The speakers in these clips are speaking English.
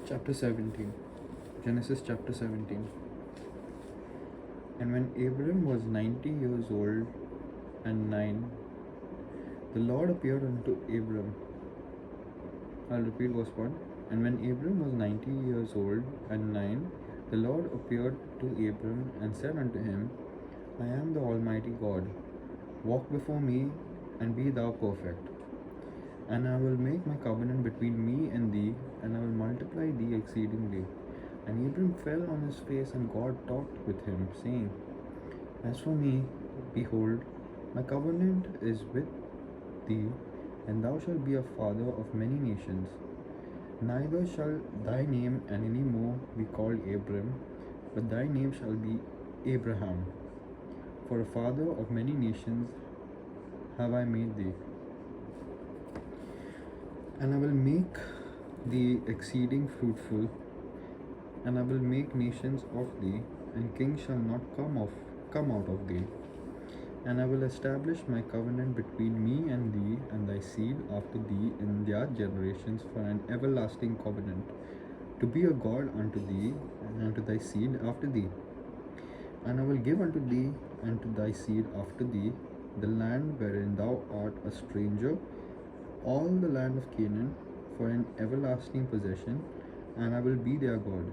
Chapter 17. Genesis chapter 17. And when Abram was 90 years old and 9, the Lord appeared unto Abram. I'll repeat verse 1. And when Abram was 90 years old and 9, the Lord appeared to Abram and said unto him, I am the Almighty God. Walk before me and be thou perfect. And I will make my covenant between me and thee, and I will multiply thee exceedingly. And Abram fell on his face, and God talked with him, saying, As for me, behold, my covenant is with thee, and thou shalt be a father of many nations. Neither shall thy name any more be called Abram, but thy name shall be Abraham. For a father of many nations have I made thee. And I will make thee exceeding fruitful, and I will make nations of thee, and kings shall not come out of thee. And I will establish my covenant between me and thee and thy seed after thee in their generations for an everlasting covenant, to be a God unto thee and unto thy seed after thee. And I will give unto thee and to thy seed after thee the land wherein thou art a stranger, all the land of Canaan, for an everlasting possession, and I will be their God.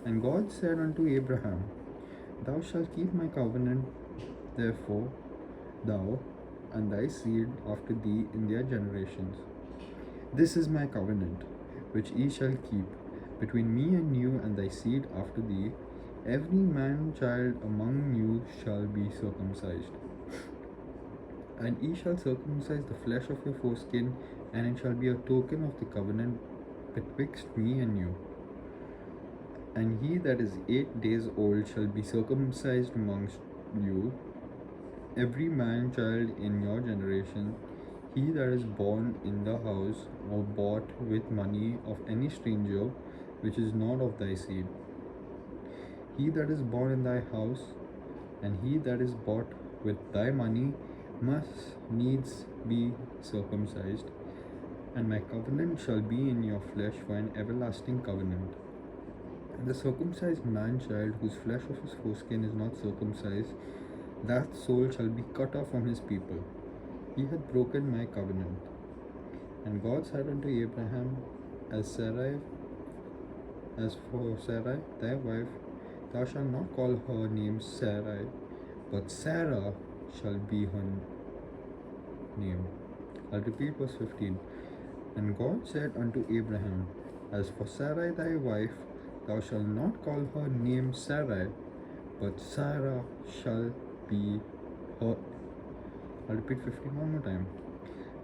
And God said unto Abraham, Thou shalt keep my covenant, therefore, thou and thy seed after thee in their generations. This is my covenant, which ye shall keep, between me and you and thy seed after thee. Every man child among you shall be circumcised. And ye shall circumcise the flesh of your foreskin, and it shall be a token of the covenant betwixt me and you. And he that is 8 days old shall be circumcised amongst you, every man child in your generation, he that is born in the house or bought with money of any stranger, which is not of thy seed. He that is born in thy house, and he that is bought with thy money, must needs be circumcised, and my covenant shall be in your flesh for an everlasting covenant. And the circumcised man child, whose flesh of his foreskin is not circumcised, that soul shall be cut off from his people. He hath broken my covenant. And God said unto Abraham, As for Sarai thy wife, thou shalt not call her name Sarai, but Sarah shall be her name. I'll repeat verse 15. And God said unto Abraham, As for Sarai thy wife, thou shalt not call her name Sarai, but Sarah shall be her. I'll repeat 15 one more time.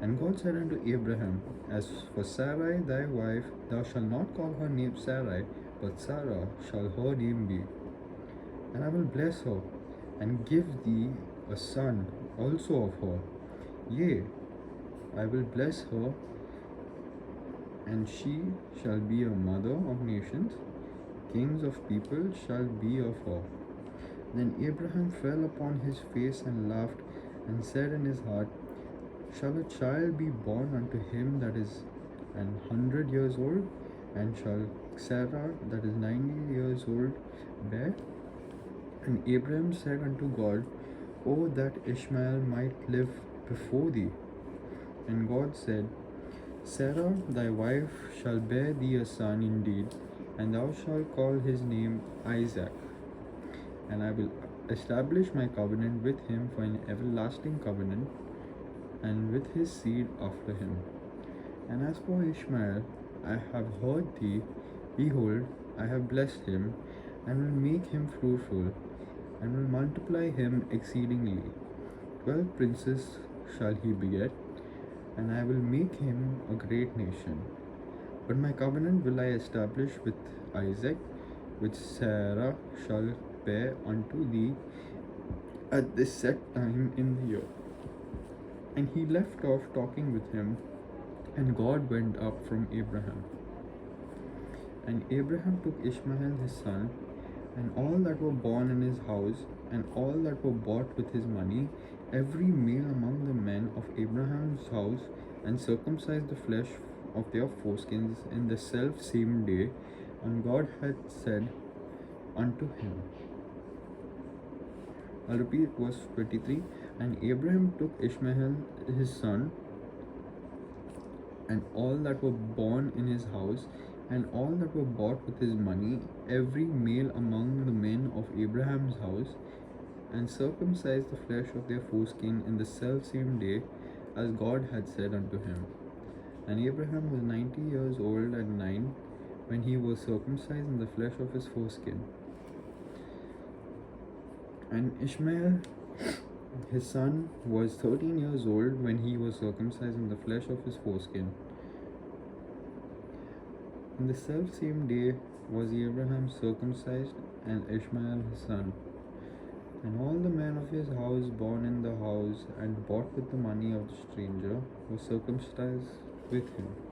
And God said unto Abraham, As for Sarai thy wife, thou shalt not call her name Sarai, but Sarah shall her name be. And I will bless her, and give thee a son also of her. Yea, I will bless her, and she shall be a mother of nations. Kings of people shall be of her. Then Abraham fell upon his face and laughed, and said in his heart, Shall a child be born unto him that is 100 years old? And shall Sarah that is 90 years old bear? And Abraham said unto God, O that Ishmael might live before thee. And God said, Sarah thy wife shall bear thee a son indeed, and thou shalt call his name Isaac. And I will establish my covenant with him for an everlasting covenant, and with his seed after him. And as for Ishmael, I have heard thee. Behold, I have blessed him, and will make him fruitful, and will multiply him exceedingly. 12 princes shall he beget, and I will make him a great nation. But my covenant will I establish with Isaac, which Sarah shall bear unto thee at this set time in the year. And he left off talking with him, and God went up from Abraham. And Abraham took Ishmael his son, and all that were born in his house, and all that were bought with his money, every male among the men of Abraham's house, and circumcised the flesh of their foreskins in the self same day, and God had said unto him. I'll repeat verse 23. And Abraham took Ishmael his son, and all that were born in his house, and all that were bought with his money, every male among the men of Abraham's house, and circumcised the flesh of their foreskin in the selfsame day, as God had said unto him. And Abraham was 90 years old and 9 when he was circumcised in the flesh of his foreskin. And Ishmael his son was 13 years old when he was circumcised in the flesh of his foreskin. In the selfsame day was Abraham circumcised, and Ishmael his son. And all the men of his house born in the house and bought with the money of the stranger were circumcised with him.